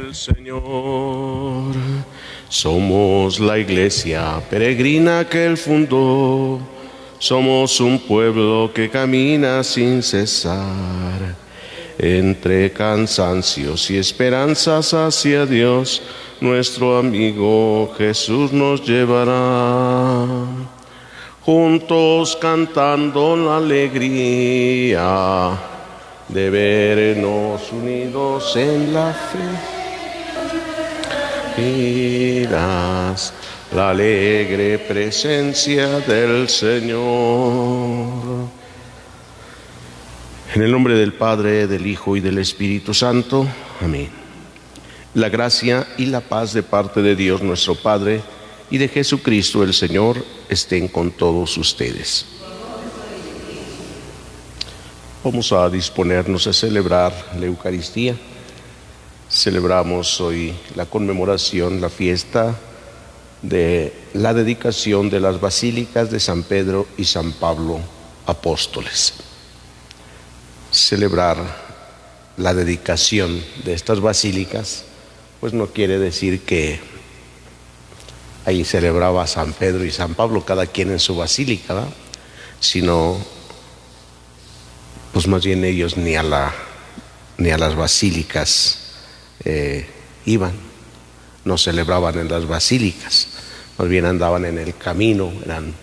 del Señor. Somos la iglesia peregrina que Él fundó. Somos un pueblo que camina sin cesar. Entre cansancios y esperanzas hacia Dios, nuestro amigo Jesús nos llevará. Juntos cantando la alegría de vernos unidos en la fe. Miras la alegre presencia del Señor. En el nombre del Padre, del Hijo y del Espíritu Santo. Amén. La gracia y la paz de parte de Dios nuestro Padre y de Jesucristo el Señor estén con todos ustedes. Vamos a disponernos a celebrar la Eucaristía. Celebramos hoy la conmemoración, la fiesta de la dedicación de las basílicas de San Pedro y San Pablo, apóstoles. Celebrar la dedicación de estas basílicas, pues no quiere decir que ahí celebraba a San Pedro y San Pablo, cada quien en su basílica, ¿verdad? Sino, pues más bien ellos ni a las basílicas iban, no celebraban en las basílicas, más bien andaban en el camino, eran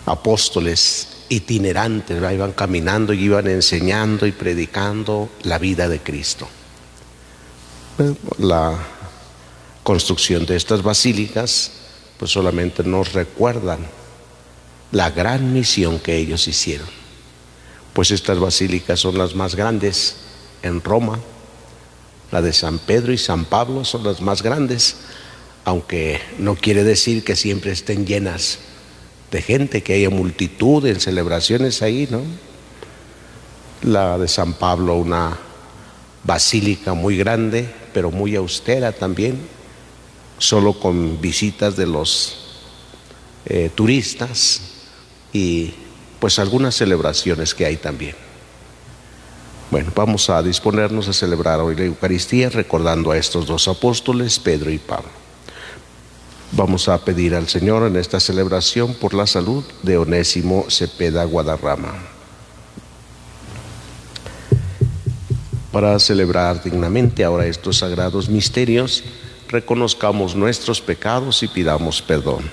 apóstoles itinerantes, ¿verdad? Iban caminando y iban enseñando y predicando la vida de Cristo. La construcción de estas basílicas pues solamente nos recuerdan la gran misión que ellos hicieron, pues estas basílicas son las más grandes en Roma. La de San Pedro y San Pablo son las más grandes, aunque no quiere decir que siempre estén llenas de gente, que haya multitud en celebraciones ahí, ¿no? La de San Pablo, una basílica muy grande, pero muy austera también, solo con visitas de los turistas y pues algunas celebraciones que hay también. Bueno, vamos a disponernos a celebrar hoy la Eucaristía recordando a estos dos apóstoles, Pedro y Pablo. Vamos a pedir al Señor en esta celebración por la salud de Onésimo Cepeda Guadarrama. Para celebrar dignamente ahora estos sagrados misterios, reconozcamos nuestros pecados y pidamos perdón.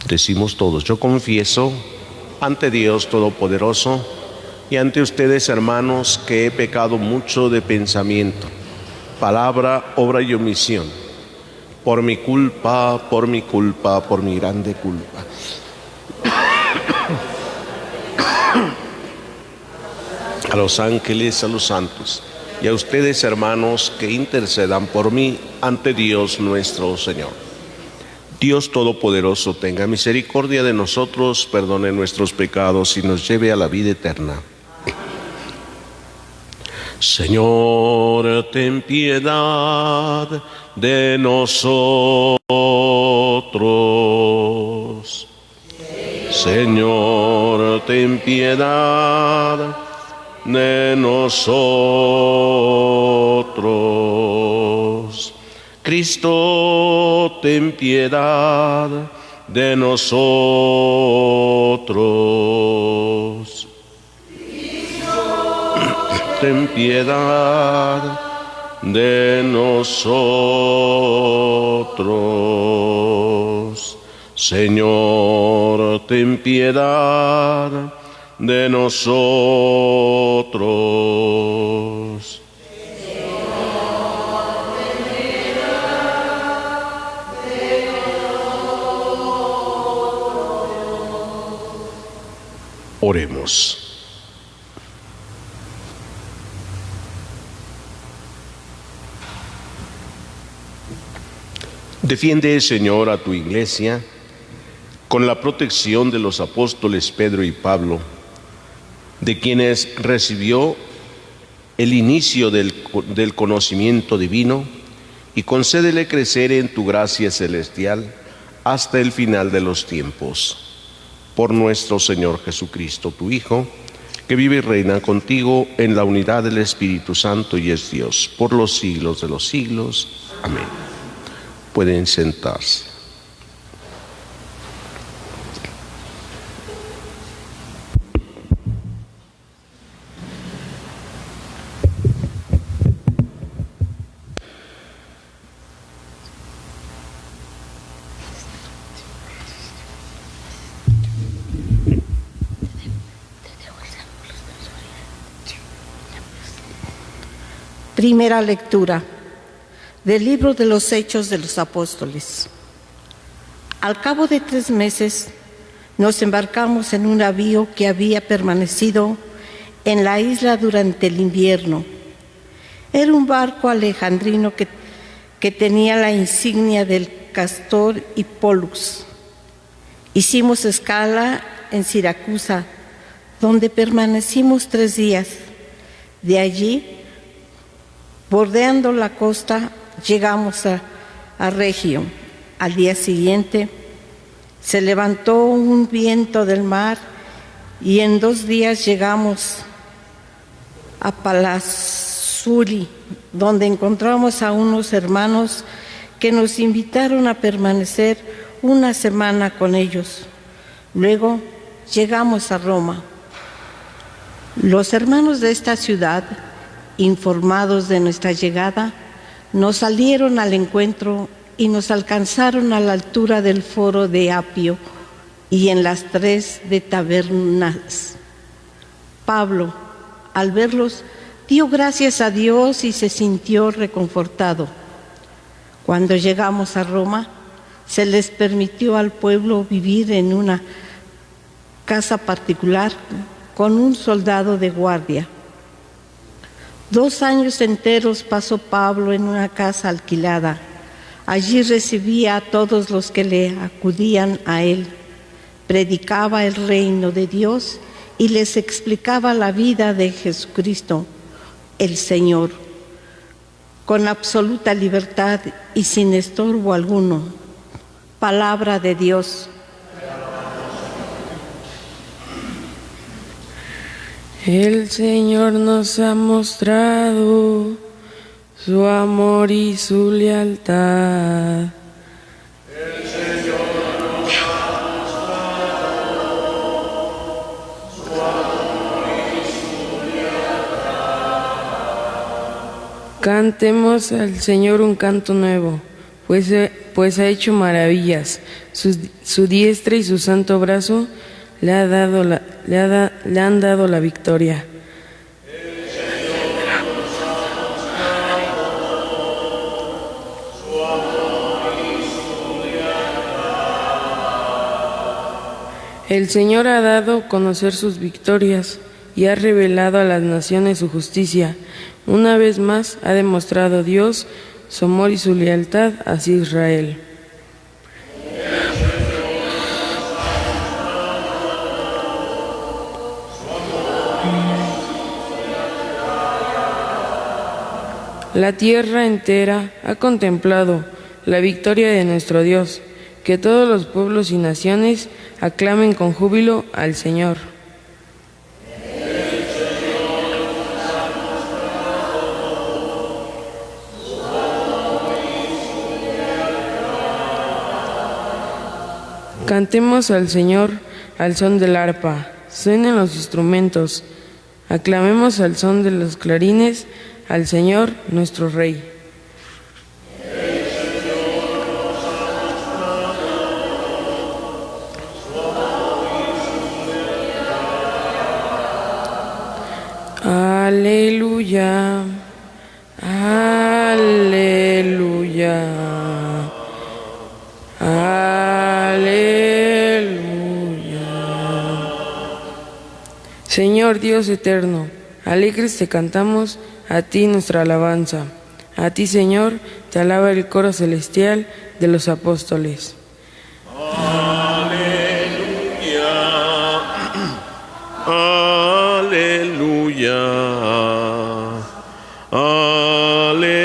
Decimos todos: yo confieso ante Dios Todopoderoso y ante ustedes, hermanos, que he pecado mucho de pensamiento, palabra, obra y omisión, por mi culpa, por mi grande culpa. A los ángeles, a los santos y a ustedes, hermanos, que intercedan por mí ante Dios nuestro Señor. Dios Todopoderoso tenga misericordia de nosotros, perdone nuestros pecados y nos lleve a la vida eterna. Señor, ten piedad de nosotros. Señor, ten piedad de nosotros. Cristo, ten piedad de nosotros. Ten piedad de nosotros. Señor, ten piedad de nosotros. Oremos. Defiende, Señor, a tu iglesia con la protección de los apóstoles Pedro y Pablo, de quienes recibió el inicio del conocimiento divino, y concédele crecer en tu gracia celestial hasta el final de los tiempos. Por nuestro Señor Jesucristo, tu Hijo, que vive y reina contigo en la unidad del Espíritu Santo y es Dios, por los siglos de los siglos. Amén. Pueden sentarse. Primera lectura del libro de los Hechos de los Apóstoles. Al cabo de 3 meses nos embarcamos en un navío que había permanecido en la isla durante el invierno. Era un barco alejandrino que tenía la insignia del Castor y Pollux. Hicimos escala en Siracusa, donde permanecimos 3 días. De allí, bordeando la costa, llegamos a Regio. Al día siguiente se levantó un viento del mar y en 2 días llegamos a Palazzuli, donde encontramos a unos hermanos que nos invitaron a permanecer 1 semana con ellos. Luego llegamos a Roma. Los hermanos de esta ciudad, informados de nuestra llegada, nos salieron al encuentro y nos alcanzaron a la altura del foro de Apio y en las 3 de Tabernas. Pablo, al verlos, dio gracias a Dios y se sintió reconfortado. Cuando llegamos a Roma, se les permitió al pueblo vivir en una casa particular con un soldado de guardia. 2 años enteros pasó Pablo en una casa alquilada. Allí recibía a todos los que le acudían a él, predicaba el reino de Dios y les explicaba la vida de Jesucristo, el Señor, con absoluta libertad y sin estorbo alguno. Palabra de Dios. El Señor nos ha mostrado su amor y su lealtad. El Señor nos ha mostrado su amor y su lealtad. Cantemos al Señor un canto nuevo, pues ha hecho maravillas. Su diestra y su santo brazo le han dado la victoria. El Señor nos ha mostrado su amor y su lealtad. El Señor ha dado a conocer sus victorias y ha revelado a las naciones su justicia. Una vez más ha demostrado Dios su amor y su lealtad hacia Israel. La tierra entera ha contemplado la victoria de nuestro Dios. Que todos los pueblos y naciones aclamen con júbilo al Señor. Cantemos al Señor al son del arpa, suenen los instrumentos, aclamemos al son de los clarines al Señor nuestro Rey. Aleluya, aleluya, aleluya. Señor Dios eterno, alegres te cantamos, a ti nuestra alabanza. A ti, Señor, te alaba el coro celestial de los apóstoles. Aleluya, aleluya.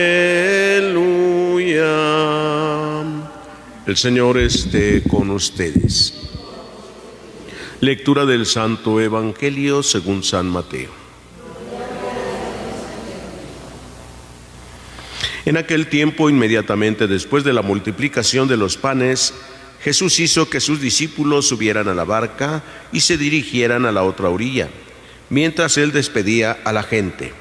El Señor esté con ustedes. Lectura del Santo Evangelio según San Mateo. En aquel tiempo, inmediatamente después de la multiplicación de los panes, Jesús hizo que sus discípulos subieran a la barca y se dirigieran a la otra orilla, mientras él despedía a la gente.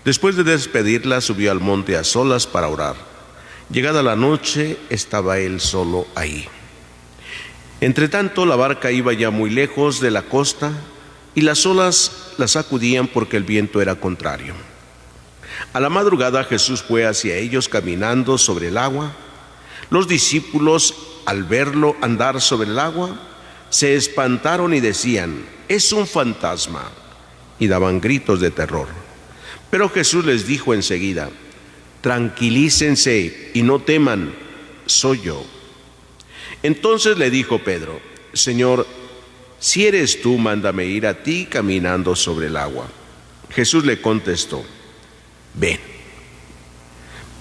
Después de despedirla, subió al monte a solas para orar. Llegada la noche, estaba él solo ahí. Entretanto, la barca iba ya muy lejos de la costa y las olas la sacudían porque el viento era contrario. A la madrugada Jesús fue hacia ellos caminando sobre el agua. Los discípulos, al verlo andar sobre el agua, se espantaron y decían: «Es un fantasma», y daban gritos de terror. Pero Jesús les dijo enseguida: «Tranquilícense y no teman, soy yo». Entonces le dijo Pedro: «Señor, si eres tú, mándame ir a ti caminando sobre el agua». Jesús le contestó: «Ven».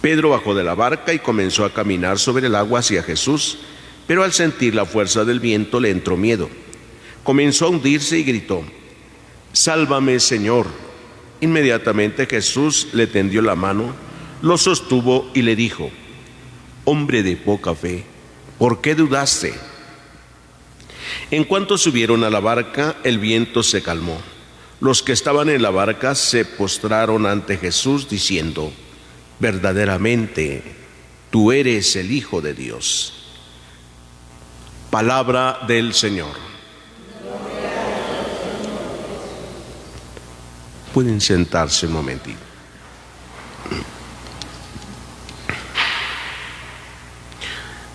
Pedro bajó de la barca y comenzó a caminar sobre el agua hacia Jesús, pero al sentir la fuerza del viento le entró miedo. Comenzó a hundirse y gritó: «Sálvame, Señor». Inmediatamente Jesús le tendió la mano, lo sostuvo y le dijo: «Hombre de poca fe, ¿por qué dudaste?». En cuanto subieron a la barca, el viento se calmó. Los que estaban en la barca se postraron ante Jesús diciendo: «Verdaderamente, tú eres el Hijo de Dios». Palabra del Señor. Pueden sentarse un momentito.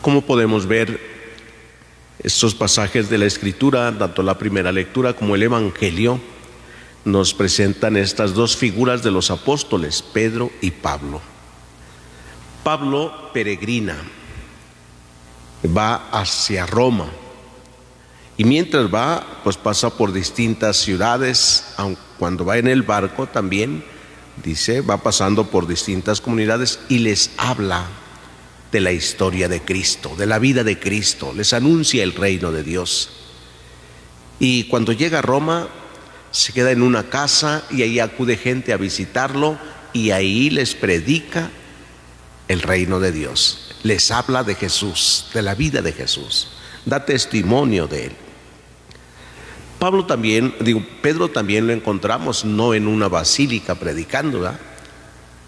¿Cómo podemos ver estos pasajes de la Escritura, tanto la primera lectura como el Evangelio, nos presentan estas dos figuras de los apóstoles, Pedro y Pablo? Pablo peregrina, va hacia Roma, y mientras va, pues pasa por distintas ciudades. Aun cuando va en el barco también, dice, va pasando por distintas comunidades y les habla de la historia de Cristo, de la vida de Cristo, les anuncia el reino de Dios. Y cuando llega a Roma, se queda en una casa y ahí acude gente a visitarlo y ahí les predica el reino de Dios, les habla de Jesús, de la vida de Jesús, da testimonio de él. Pedro también lo encontramos no en una basílica predicando, ¿verdad?,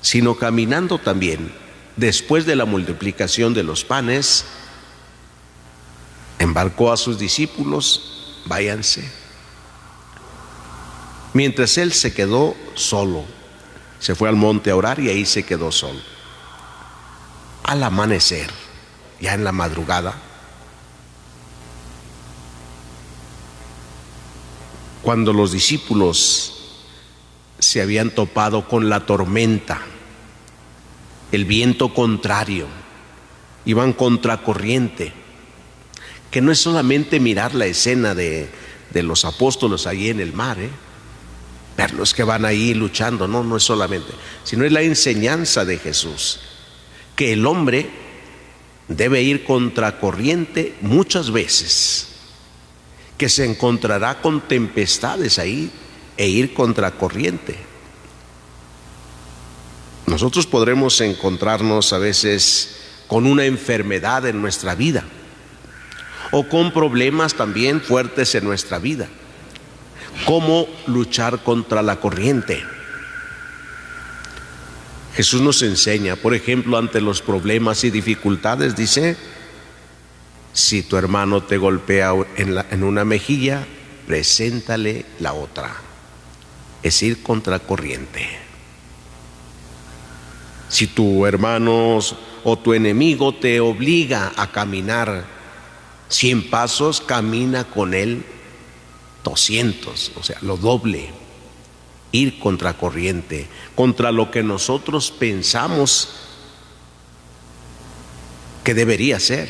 sino caminando también. Después de la multiplicación de los panes, embarcó a sus discípulos: «Váyanse». Mientras él se quedó solo, se fue al monte a orar y ahí se quedó solo. Al amanecer, ya en la madrugada, cuando los discípulos se habían topado con la tormenta, el viento contrario, iban contracorriente, que no es solamente mirar la escena de los apóstoles ahí en el mar, verlos que van ahí luchando, no es solamente, sino es la enseñanza de Jesús, que el hombre debe ir contracorriente muchas veces, que se encontrará con tempestades ahí e ir contracorriente. Nosotros podremos encontrarnos a veces con una enfermedad en nuestra vida o con problemas también fuertes en nuestra vida. ¿Cómo luchar contra la corriente? Jesús nos enseña, por ejemplo, ante los problemas y dificultades, dice: si tu hermano te golpea en una mejilla, preséntale la otra. Es ir contracorriente. Si tu hermano o tu enemigo te obliga a caminar 100 pasos, camina con él 200, o sea, lo doble. Ir contracorriente, contra lo que nosotros pensamos que debería ser.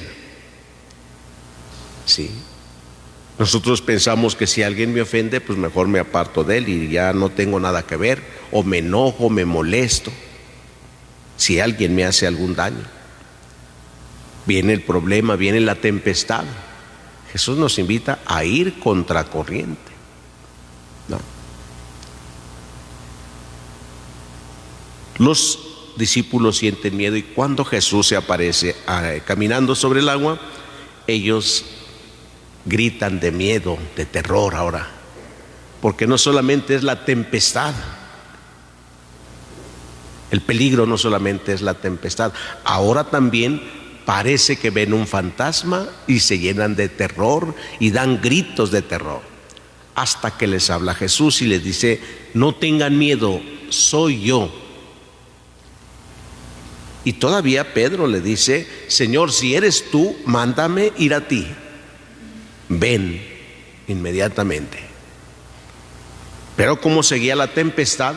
¿Sí? Nosotros pensamos que si alguien me ofende, pues mejor me aparto de él y ya no tengo nada que ver, o me enojo, me molesto si alguien me hace algún daño. Viene el problema, viene la tempestad. Jesús nos invita a ir contracorriente, ¿no? Los discípulos sienten miedo y cuando Jesús se aparece caminando sobre el agua, ellos gritan de miedo, de terror ahora, porque no solamente es la tempestad, el peligro no solamente es la tempestad, ahora también parece que ven un fantasma y se llenan de terror y dan gritos de terror, hasta que les habla Jesús y les dice: no tengan miedo, soy yo. Y todavía Pedro le dice: Señor, si eres tú, mándame ir a ti. Ven inmediatamente. Pero como seguía la tempestad,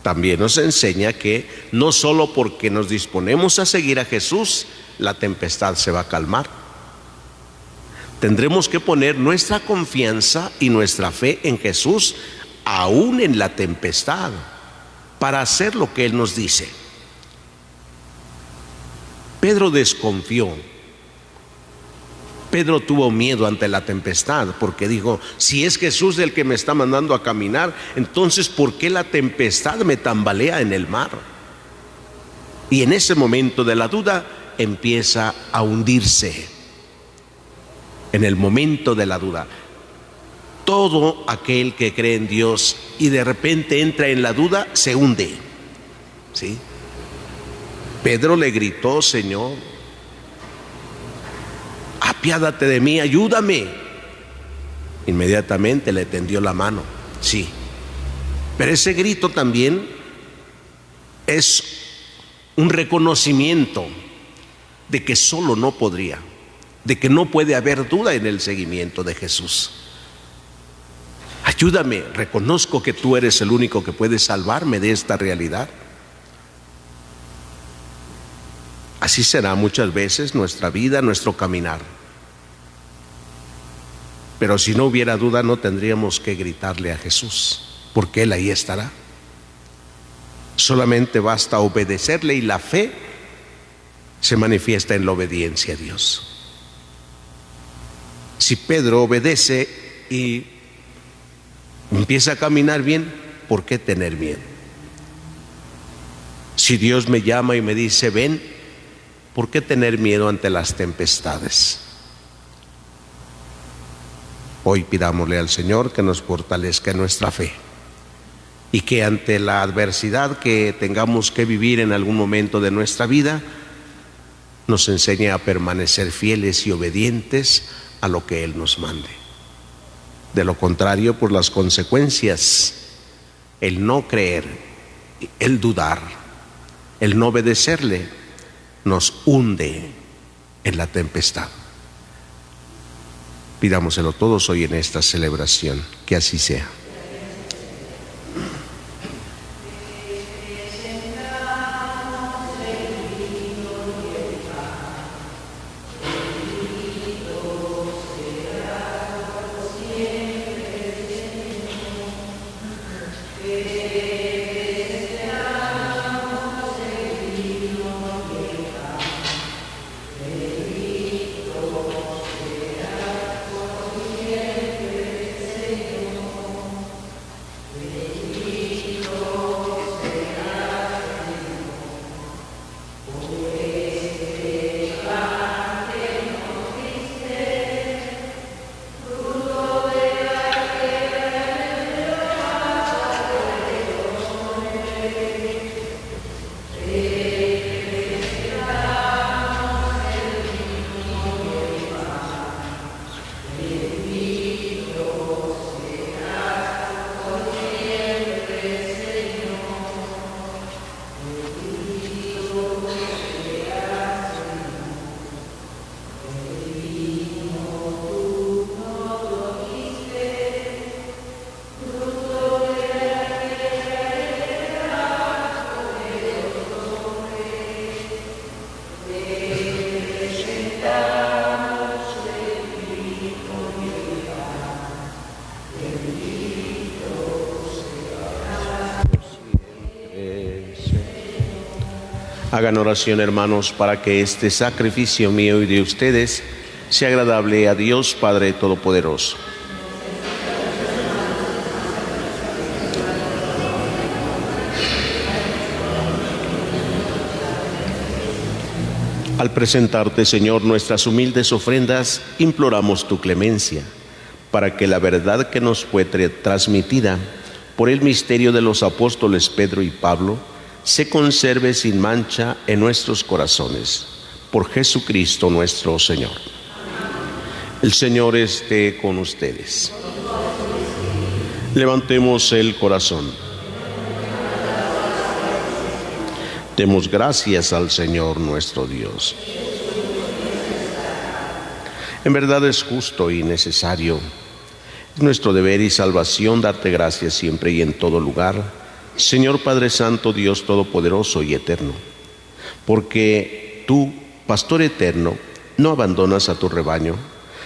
también nos enseña que no solo porque nos disponemos a seguir a Jesús, la tempestad se va a calmar. Tendremos que poner nuestra confianza y nuestra fe en Jesús, aún en la tempestad, para hacer lo que Él nos dice. Pedro desconfió. Pedro tuvo miedo ante la tempestad porque dijo: si es Jesús el que me está mandando a caminar, entonces ¿por qué la tempestad me tambalea en el mar? Y en ese momento de la duda empieza a hundirse. En el momento de la duda, todo aquel que cree en Dios y de repente entra en la duda se hunde, ¿sí? Pedro le gritó: Señor, apiádate de mí, ayúdame. Inmediatamente le tendió la mano, sí. Pero ese grito también es un reconocimiento de que solo no podría, de que no puede haber duda en el seguimiento de Jesús. Ayúdame, reconozco que tú eres el único que puede salvarme de esta realidad. Así será muchas veces nuestra vida, nuestro caminar. Pero si no hubiera duda, no tendríamos que gritarle a Jesús, porque Él ahí estará. Solamente basta obedecerle y la fe se manifiesta en la obediencia a Dios. Si Pedro obedece y empieza a caminar bien, ¿por qué tener miedo? Si Dios me llama y me dice: ven, ¿por qué tener miedo ante las tempestades? Hoy pidámosle al Señor que nos fortalezca en nuestra fe y que ante la adversidad que tengamos que vivir en algún momento de nuestra vida, nos enseñe a permanecer fieles y obedientes a lo que Él nos mande. De lo contrario, por las consecuencias, el no creer, el dudar, el no obedecerle, nos hunde en la tempestad. Pidámoselo todos hoy en esta celebración, que así sea. Hagan oración, hermanos, para que este sacrificio mío y de ustedes sea agradable a Dios Padre Todopoderoso. Al presentarte, Señor, nuestras humildes ofrendas, imploramos tu clemencia, para que la verdad que nos fue transmitida por el misterio de los apóstoles Pedro y Pablo se conserve sin mancha en nuestros corazones. Por Jesucristo nuestro Señor. El Señor esté con ustedes. Levantemos el corazón. Demos gracias al Señor nuestro Dios. En verdad es justo y necesario. Es nuestro deber y salvación darte gracias siempre y en todo lugar, Señor Padre Santo, Dios Todopoderoso y Eterno, porque tú, Pastor eterno, no abandonas a tu rebaño,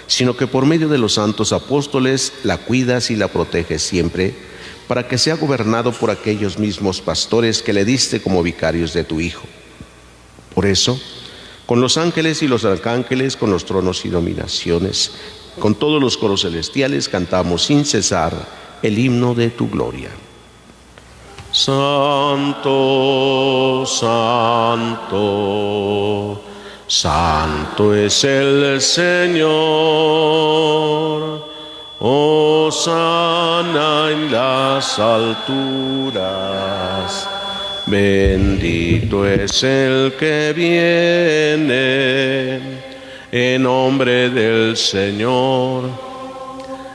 sino que por medio de los santos apóstoles la cuidas y la proteges siempre, para que sea gobernado por aquellos mismos pastores que le diste como vicarios de tu Hijo. Por eso, con los ángeles y los arcángeles, con los tronos y dominaciones, con todos los coros celestiales, cantamos sin cesar el himno de tu gloria. Santo, santo, santo es el Señor. Hosana en las alturas, bendito es el que viene en nombre del Señor.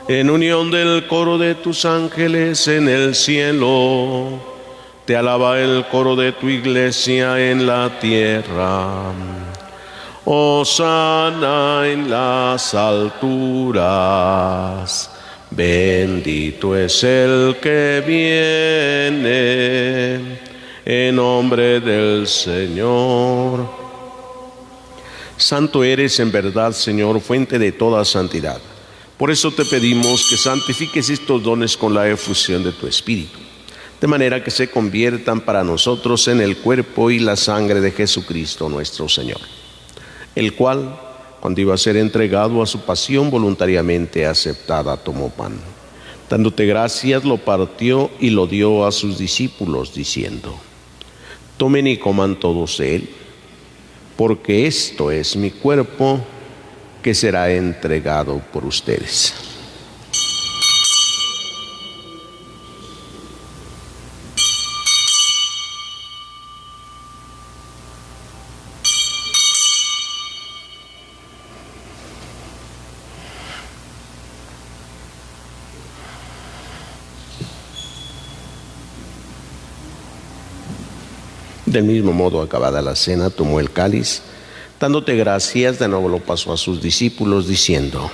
En unión del coro de tus ángeles en el cielo, te alaba el coro de tu iglesia en la tierra. Hosana en las alturas, bendito es el que viene en nombre del Señor. Santo eres en verdad, Señor, fuente de toda santidad. Por eso te pedimos que santifiques estos dones con la efusión de tu Espíritu, de manera que se conviertan para nosotros en el cuerpo y la sangre de Jesucristo nuestro Señor, el cual, cuando iba a ser entregado a su pasión voluntariamente aceptada, tomó pan. Dándote gracias, lo partió y lo dio a sus discípulos, diciendo: tomen y coman todos de él, porque esto es mi cuerpo que será entregado por ustedes. Del mismo modo, acabada la cena, tomó el cáliz, dándote gracias, de nuevo lo pasó a sus discípulos, diciendo: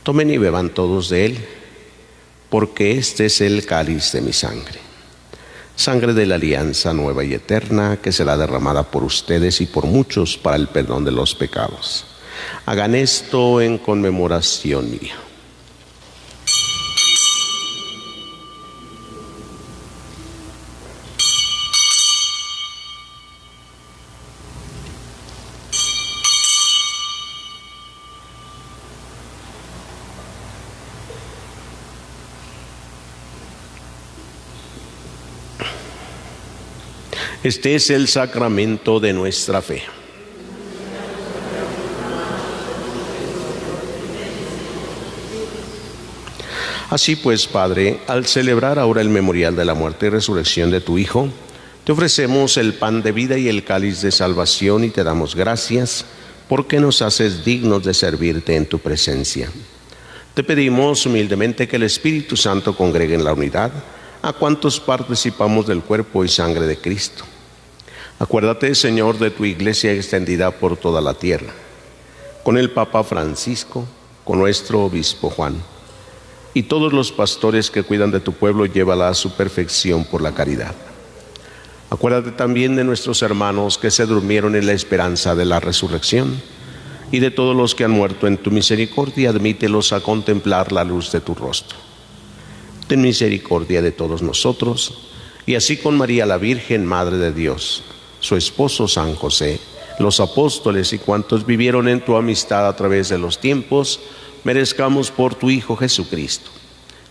tomen y beban todos de él, porque este es el cáliz de mi sangre, sangre de la alianza nueva y eterna, que será derramada por ustedes y por muchos para el perdón de los pecados. Hagan esto en conmemoración mía. Este es el sacramento de nuestra fe. Así pues, Padre, al celebrar ahora el memorial de la muerte y resurrección de tu Hijo, te ofrecemos el pan de vida y el cáliz de salvación y te damos gracias porque nos haces dignos de servirte en tu presencia. Te pedimos humildemente que el Espíritu Santo congregue en la unidad a cuantos participamos del cuerpo y sangre de Cristo. Acuérdate, Señor, de tu iglesia extendida por toda la tierra, con el Papa Francisco, con nuestro obispo Juan, y todos los pastores que cuidan de tu pueblo, llévala a su perfección por la caridad. Acuérdate también de nuestros hermanos que se durmieron en la esperanza de la resurrección, y de todos los que han muerto en tu misericordia, admítelos a contemplar la luz de tu rostro. Ten misericordia de todos nosotros, y así con María la Virgen, Madre de Dios, su esposo San José, los apóstoles y cuantos vivieron en tu amistad a través de los tiempos, merezcamos por tu Hijo Jesucristo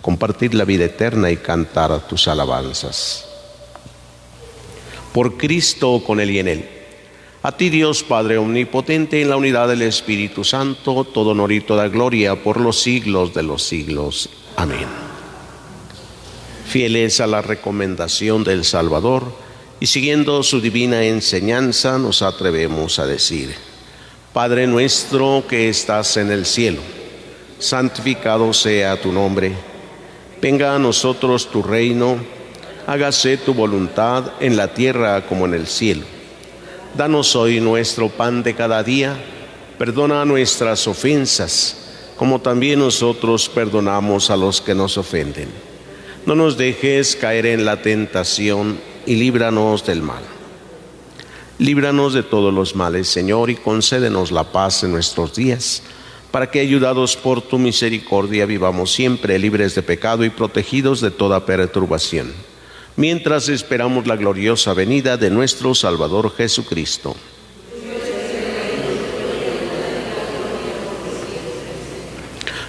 compartir la vida eterna y cantar tus alabanzas. Por Cristo, con Él y en Él. A ti, Dios Padre omnipotente, en la unidad del Espíritu Santo, todo honor y toda gloria por los siglos de los siglos. Amén. Fieles a la recomendación del Salvador y siguiendo su divina enseñanza, nos atrevemos a decir: Padre nuestro que estás en el cielo, santificado sea tu nombre. Venga a nosotros tu reino, hágase tu voluntad en la tierra como en el cielo. Danos hoy nuestro pan de cada día, perdona nuestras ofensas, como también nosotros perdonamos a los que nos ofenden. No nos dejes caer en la tentación y líbranos del mal. Líbranos de todos los males, Señor, y concédenos la paz en nuestros días, para que, ayudados por tu misericordia, vivamos siempre libres de pecado y protegidos de toda perturbación, mientras esperamos la gloriosa venida de nuestro Salvador Jesucristo.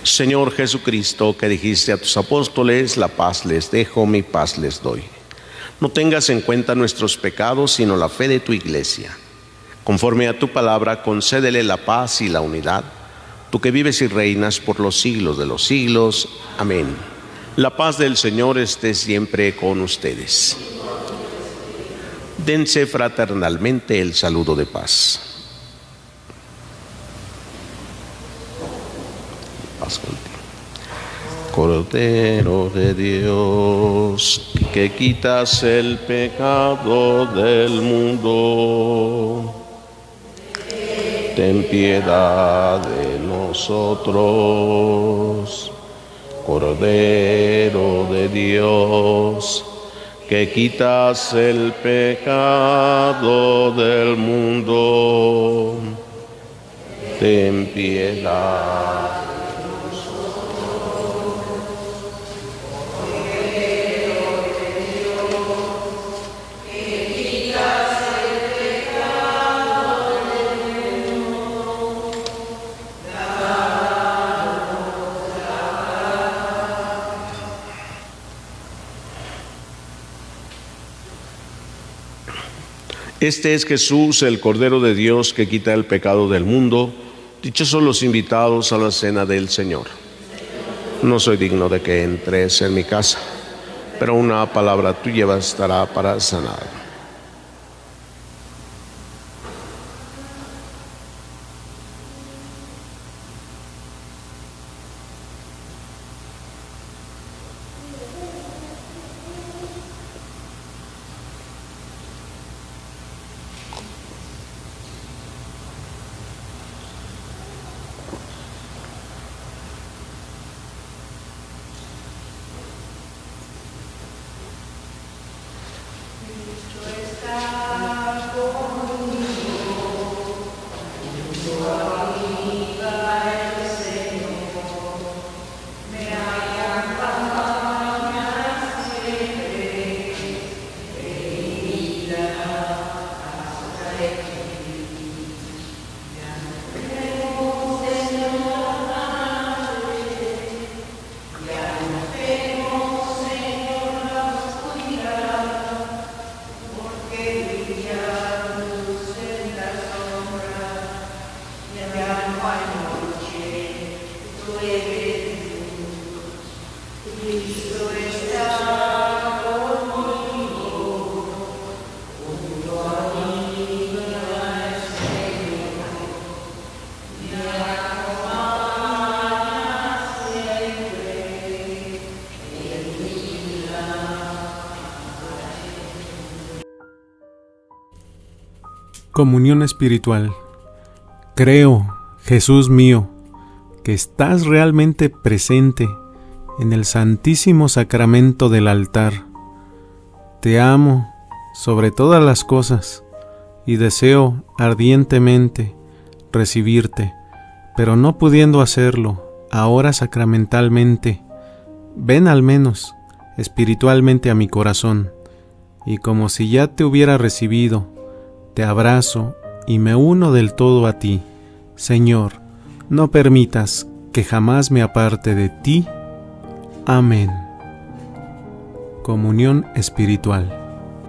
Señor Jesucristo, que dijiste a tus apóstoles: la paz les dejo, mi paz les doy. No tengas en cuenta nuestros pecados, sino la fe de tu Iglesia. Conforme a tu palabra, concédele la paz y la unidad, tú que vives y reinas por los siglos de los siglos. Amén. La paz del Señor esté siempre con ustedes. Dense fraternalmente el saludo de paz. Paz contigo. Cordero de Dios, que quitas el pecado del mundo, ten piedad de nosotros. Cordero de Dios, que quitas el pecado del mundo, ten piedad. Este es Jesús, el Cordero de Dios, que quita el pecado del mundo. Dichosos los invitados a la cena del Señor. No soy digno de que entres en mi casa, pero una palabra tuya bastará para sanar. Comunión espiritual. Creo, Jesús mío, que estás realmente presente en el santísimo sacramento del altar. Te amo sobre todas las cosas y deseo ardientemente recibirte, pero no pudiendo hacerlo ahora sacramentalmente, ven al menos espiritualmente a mi corazón, y como si ya te hubiera recibido, te abrazo y me uno del todo a ti. Señor, no permitas que jamás me aparte de ti. Amén. Comunión espiritual.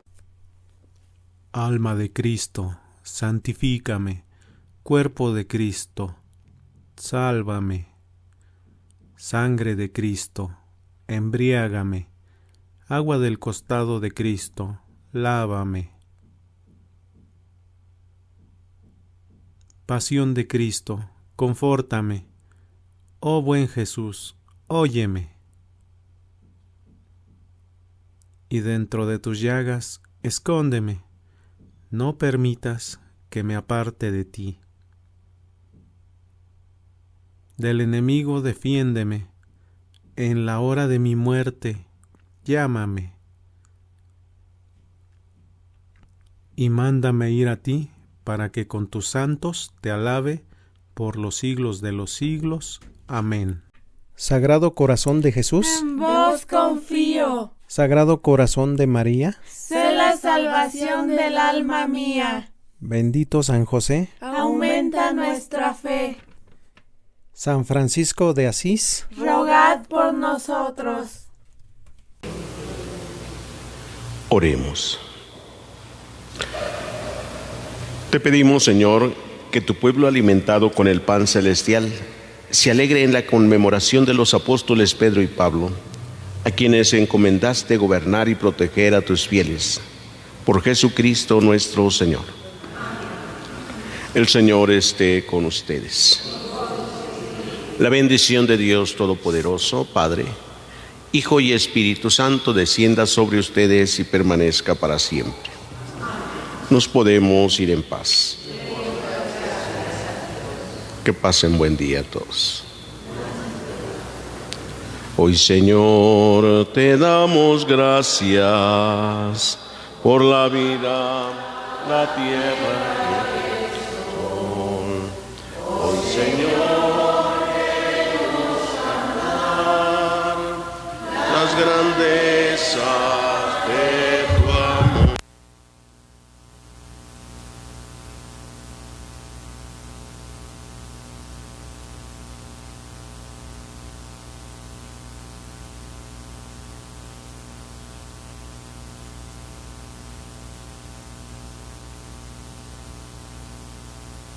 Alma de Cristo, santifícame. Cuerpo de Cristo, sálvame. Sangre de Cristo, embriágame. Agua del costado de Cristo, lávame. Pasión de Cristo, confórtame. Oh buen Jesús, óyeme. Y dentro de tus llagas, escóndeme. No permitas que me aparte de ti. Del enemigo defiéndeme. En la hora de mi muerte, llámame. Y mándame ir a ti, para que con tus santos te alabe por los siglos de los siglos. Amén. Sagrado Corazón de Jesús, en vos confío. Sagrado Corazón de María, sé la salvación del alma mía. Bendito San José, aumenta nuestra fe. San Francisco de Asís, rogad por nosotros. Oremos. Te pedimos, Señor, que tu pueblo alimentado con el pan celestial se alegre en la conmemoración de los apóstoles Pedro y Pablo, a quienes encomendaste gobernar y proteger a tus fieles, por Jesucristo nuestro Señor. El Señor esté con ustedes. La bendición de Dios Todopoderoso, Padre, Hijo y Espíritu Santo, descienda sobre ustedes y permanezca para siempre. Nos podemos ir en paz. Que pasen buen día a todos. Hoy, Señor, te damos gracias por la vida, la tierra y el sol. Hoy, Señor,